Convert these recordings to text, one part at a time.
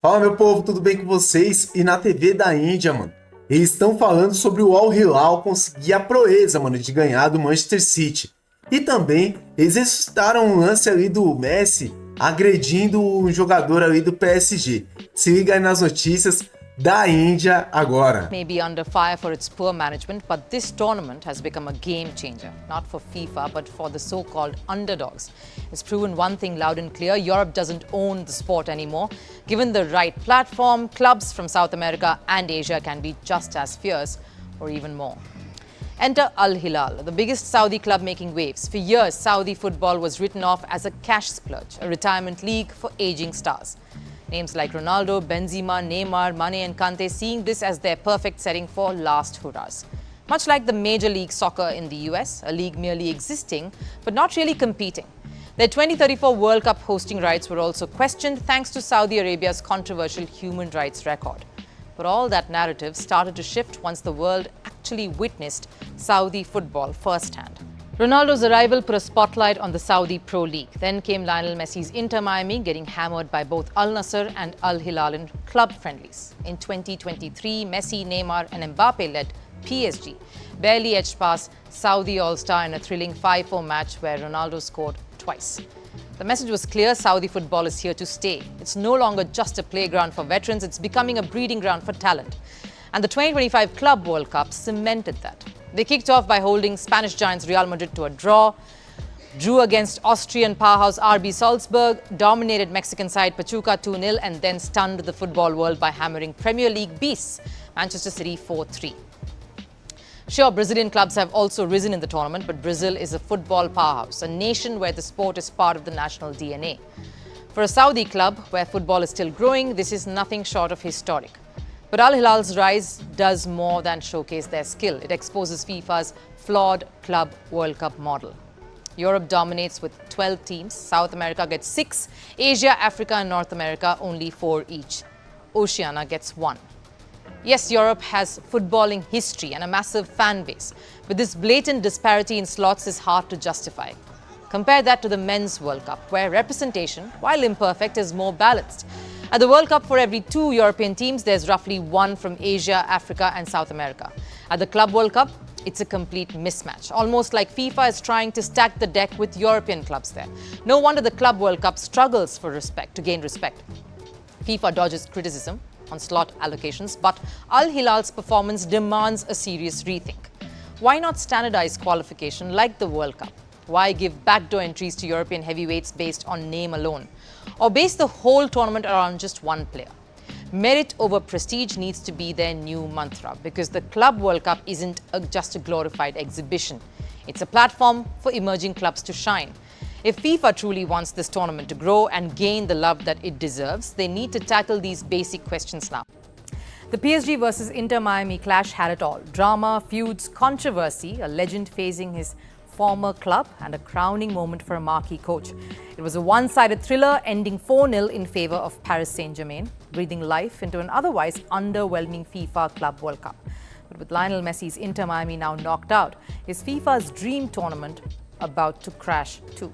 Fala, meu povo, tudo bem com vocês? E na TV da Índia, mano, eles estão falando sobre o Al-Hilal conseguir a proeza, mano, de ganhar do Manchester City. E também eles ressuscitaram um lance ali do Messi agredindo um jogador ali do PSG. Se liga aí nas notícias da Índia agora. May be under fire for its poor management, but this tournament has become a game changer, not for FIFA, but for the so-called underdogs. It's proven one thing loud and clear: Europe doesn't own the sport anymore. Given the right platform, clubs from South America and Asia can be just as fierce, or even more. Enter Al-Hilal, the biggest Saudi club making waves. For years, Saudi football was written off as a cash splurge, a retirement league for aging stars. Names like Ronaldo, Benzema, Neymar, Mane and Kante seeing this as their perfect setting for last hurrahs. Much like the Major League Soccer in the US, a league merely existing but not really competing. Their 2034 World Cup hosting rights were also questioned thanks to Saudi Arabia's controversial human rights record. But all that narrative started to shift once the world actually witnessed Saudi football firsthand. Ronaldo's arrival put a spotlight on the Saudi Pro League. Then came Lionel Messi's Inter Miami, getting hammered by both Al Nassr and Al-Hilal in club friendlies. In 2023, Messi, Neymar and Mbappe-led PSG barely edged past Saudi All-Star in a thrilling 5-4 match where Ronaldo scored twice. The message was clear: Saudi football is here to stay. It's no longer just a playground for veterans, it's becoming a breeding ground for talent. And the 2025 Club World Cup cemented that. They kicked off by holding Spanish giants Real Madrid to a draw, drew against Austrian powerhouse RB Salzburg, dominated Mexican side Pachuca 2-0, and then stunned the football world by hammering Premier League beasts Manchester City 4-3. Sure, Brazilian clubs have also risen in the tournament, but Brazil is a football powerhouse, a nation where the sport is part of the national DNA. For a Saudi club where football is still growing, this is nothing short of historic. But Al-Hilal's rise does more than showcase their skill. It exposes FIFA's Flawed Club World Cup model. Europe dominates with 12 teams. South America gets 6. Asia, Africa and North America only 4 each. Oceania gets 1. Yes, Europe has footballing history and a massive fan base, but this blatant disparity in slots is hard to justify. Compare that to the Men's World Cup, where representation, while imperfect, is more balanced. At the World Cup, for every 2 European teams, there's roughly 1 from Asia, Africa and South America. At the Club World Cup, it's a complete mismatch, almost like FIFA is trying to stack the deck with European clubs there. No wonder the Club World Cup struggles to gain respect. FIFA dodges criticism on slot allocations, but Al-Hilal's performance demands a serious rethink. Why not standardize qualification like the World Cup? Why give backdoor entries to European heavyweights based on name alone? Or base the whole tournament around just one player? Merit over prestige needs to be their new mantra, because the Club World Cup isn't just a glorified exhibition. It's a platform for emerging clubs to shine. If FIFA truly wants this tournament to grow and gain the love that it deserves, they need to tackle these basic questions now. The PSG versus Inter Miami clash had it all: drama, feuds, controversy, a legend facing his former club, and a crowning moment for a marquee coach. It was a one-sided thriller ending 4-0 in favor of Paris Saint-Germain, breathing life into an otherwise underwhelming FIFA Club World Cup. But with Lionel Messi's Inter Miami now knocked out, is FIFA's dream tournament about to crash too?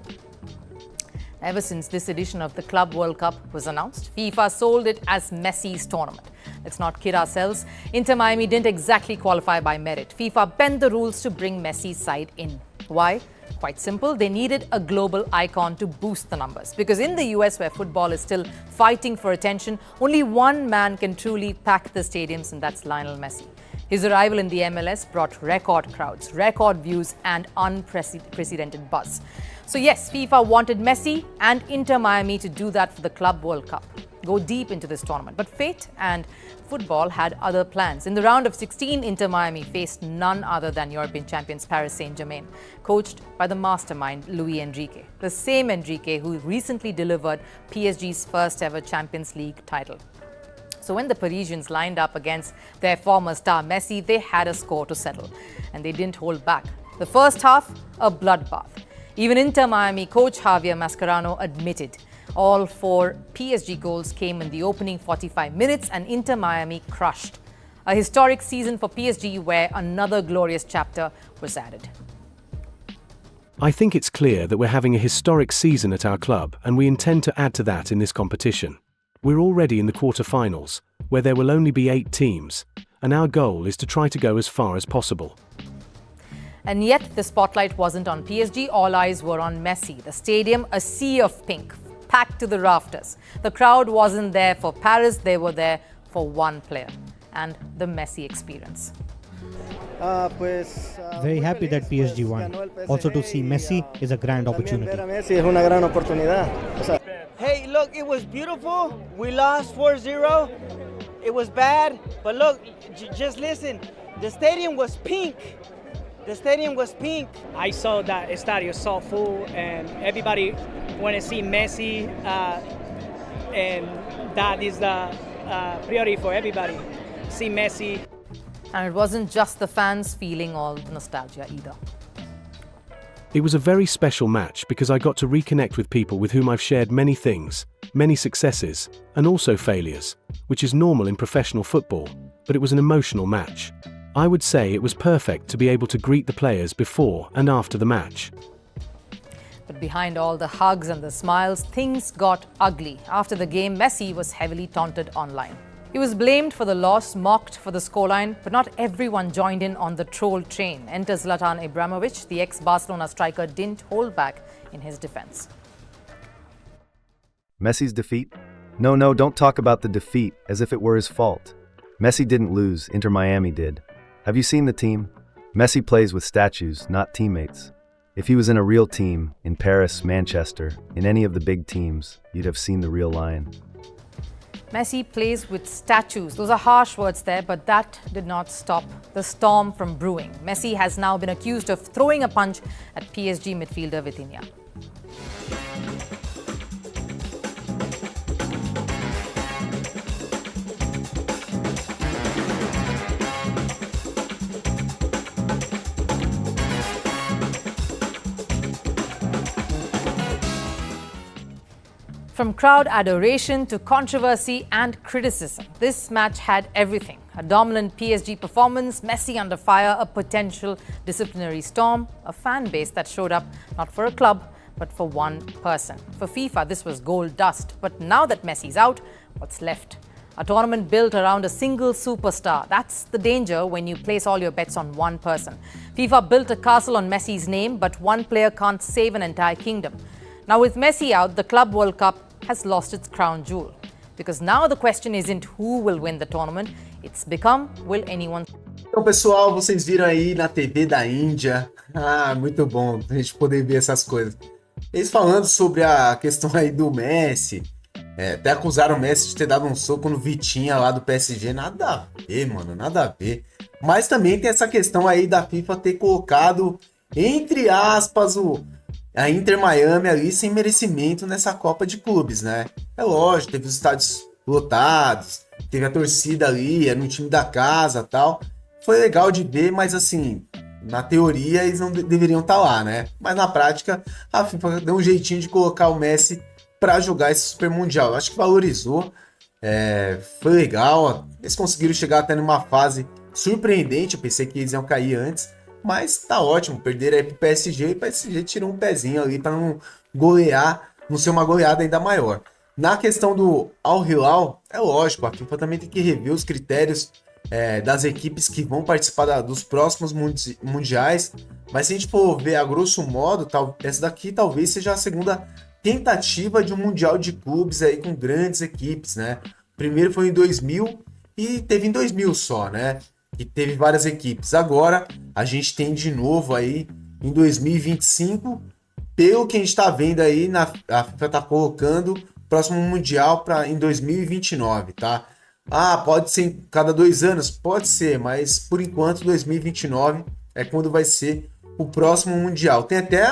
Ever since this edition of the Club World Cup was announced, FIFA sold it as Messi's tournament. Let's not kid ourselves. Inter Miami didn't exactly qualify by merit. FIFA bent the rules to bring Messi's side in. Why? Quite simple. They needed a global icon to boost the numbers. Because in the US, where football is still fighting for attention, only one man can truly pack the stadiums, and that's Lionel Messi. His arrival in the MLS brought record crowds, record views and unprecedented buzz. So yes, FIFA wanted Messi and Inter Miami to do that for the Club World Cup, go deep into this tournament. But fate and football had other plans. In the round of 16, Inter Miami faced none other than European champions Paris Saint-Germain, coached by the mastermind Luis Enrique, the same Enrique who recently delivered PSG's first ever Champions League title. So when the Parisians lined up against their former star Messi, they had a score to settle, and they didn't hold back. The first half, a bloodbath. Even Inter Miami coach Javier Mascherano admitted all 4 PSG goals came in the opening 45 minutes, and Inter Miami crushed. A historic season for PSG where another glorious chapter was added. I think it's clear that we're having a historic season at our club, and we intend to add to that in this competition. We're already in the quarter-finals, where there will only be 8 teams, and our goal is to try to go as far as possible. And yet, the spotlight wasn't on PSG, all eyes were on Messi. The stadium, a sea of pink, packed to the rafters. The crowd wasn't there for Paris, they were there for one player, and the Messi experience. Very happy that PSG won. Also to see Messi is a grand opportunity. Hey, look, it was beautiful. We lost 4-0. It was bad, but look, just listen. The stadium was pink. The stadium was pink. I saw that estadio so full, and everybody want to see Messi, and that is the priority for everybody. See Messi. And it wasn't just the fans feeling all nostalgia either. It was a very special match because I got to reconnect with people with whom I've shared many things, many successes, and also failures, which is normal in professional football, but it was an emotional match. I would say it was perfect to be able to greet the players before and after the match. But behind all the hugs and the smiles, things got ugly. After the game, Messi was heavily taunted online. He was blamed for the loss, mocked for the scoreline, but not everyone joined in on the troll train. Enter Zlatan Ibrahimovic, the ex-Barcelona striker, didn't hold back in his defense. Messi's defeat? No, don't talk about the defeat as if it were his fault. Messi didn't lose, Inter Miami did. Have you seen the team? Messi plays with statues, not teammates. If he was in a real team, in Paris, Manchester, in any of the big teams, you'd have seen the real lion. Messi plays with statues. Those are harsh words there, but that did not stop the storm from brewing. Messi has now been accused of throwing a punch at PSG midfielder Vitinha. From crowd adoration to controversy and criticism, this match had everything. A dominant PSG performance, Messi under fire, a potential disciplinary storm, a fan base that showed up not for a club, but for one person. For FIFA, this was gold dust. But now that Messi's out, what's left? A tournament built around a single superstar. That's the danger when you place all your bets on one person. FIFA built a castle on Messi's name, but one player can't save an entire kingdom. Now with Messi out, the Club World Cup has lost its crown jewel. Because now the question isn't who will win the tournament, it's become, will anyone... Então, pessoal, vocês viram aí na TV da Índia. Muito bom a gente poder ver essas coisas. Eles falando sobre a questão aí do Messi. Até acusaram o Messi de ter dado um soco no Vitinha lá do PSG. Nada a ver, mano, nada a ver. Mas também tem essa questão aí da FIFA ter colocado, entre aspas, a Inter Miami ali sem merecimento nessa Copa de Clubes, né? É lógico, teve os estádios lotados, teve a torcida ali, era um time da casa e tal. Foi legal de ver, mas assim, na teoria eles não deveriam estar lá, né? Mas na prática, a FIFA deu um jeitinho de colocar o Messi para jogar esse Super Mundial. Eu acho que valorizou, foi legal. Eles conseguiram chegar até numa fase surpreendente, eu pensei que eles iam cair antes. Mas tá ótimo, perderam aí pro PSG e o PSG tirou um pezinho ali para não golear, não ser uma goleada ainda maior. Na questão do Al-Hilal, é lógico, a FIFA também tem que rever os critérios das equipes que vão participar dos próximos mundiais. Mas se a gente for ver a grosso modo, essa daqui talvez seja a segunda tentativa de um mundial de clubes aí com grandes equipes, né? O primeiro foi em 2000 e teve em 2000 só, né? E teve várias equipes. Agora, a gente tem de novo aí em 2025, pelo que a gente está vendo aí, a FIFA está colocando o próximo Mundial em 2029, tá? Pode ser em cada 2 anos? Pode ser, mas por enquanto 2029 é quando vai ser o próximo Mundial. Tem até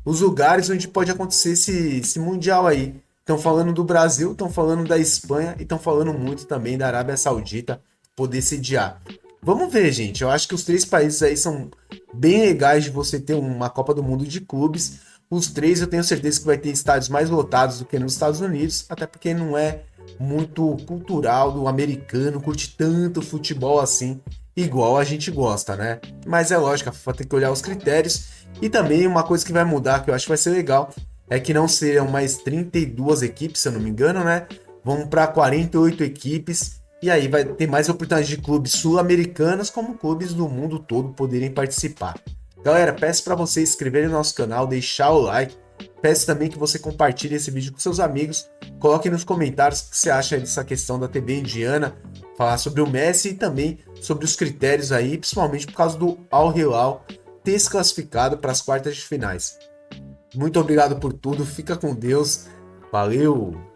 os lugares onde pode acontecer esse Mundial aí. Estão falando do Brasil, estão falando da Espanha e estão falando muito também da Arábia Saudita poder sediar. Vamos ver, gente. Eu acho que os 3 países aí são bem legais de você ter uma Copa do Mundo de clubes. Os 3 eu tenho certeza que vai ter estádios mais lotados do que nos Estados Unidos, até porque não é muito cultural do americano curte tanto futebol assim, igual a gente gosta, né? Mas é lógico, a FIFA tem que olhar os critérios. E também uma coisa que vai mudar, que eu acho que vai ser legal, é que não serão mais 32 equipes, se eu não me engano, né? vamos para 48 equipes, e aí vai ter mais oportunidades de clubes sul-americanos como clubes do mundo todo poderem participar. Galera, peço para você se inscrever no nosso canal, deixar o like, peço também que você compartilhe esse vídeo com seus amigos, coloque nos comentários o que você acha dessa questão da TV indiana, falar sobre o Messi e também sobre os critérios aí, principalmente por causa do Al-Hilal ter se classificado para as quartas de finais. Muito obrigado por tudo, fica com Deus, valeu!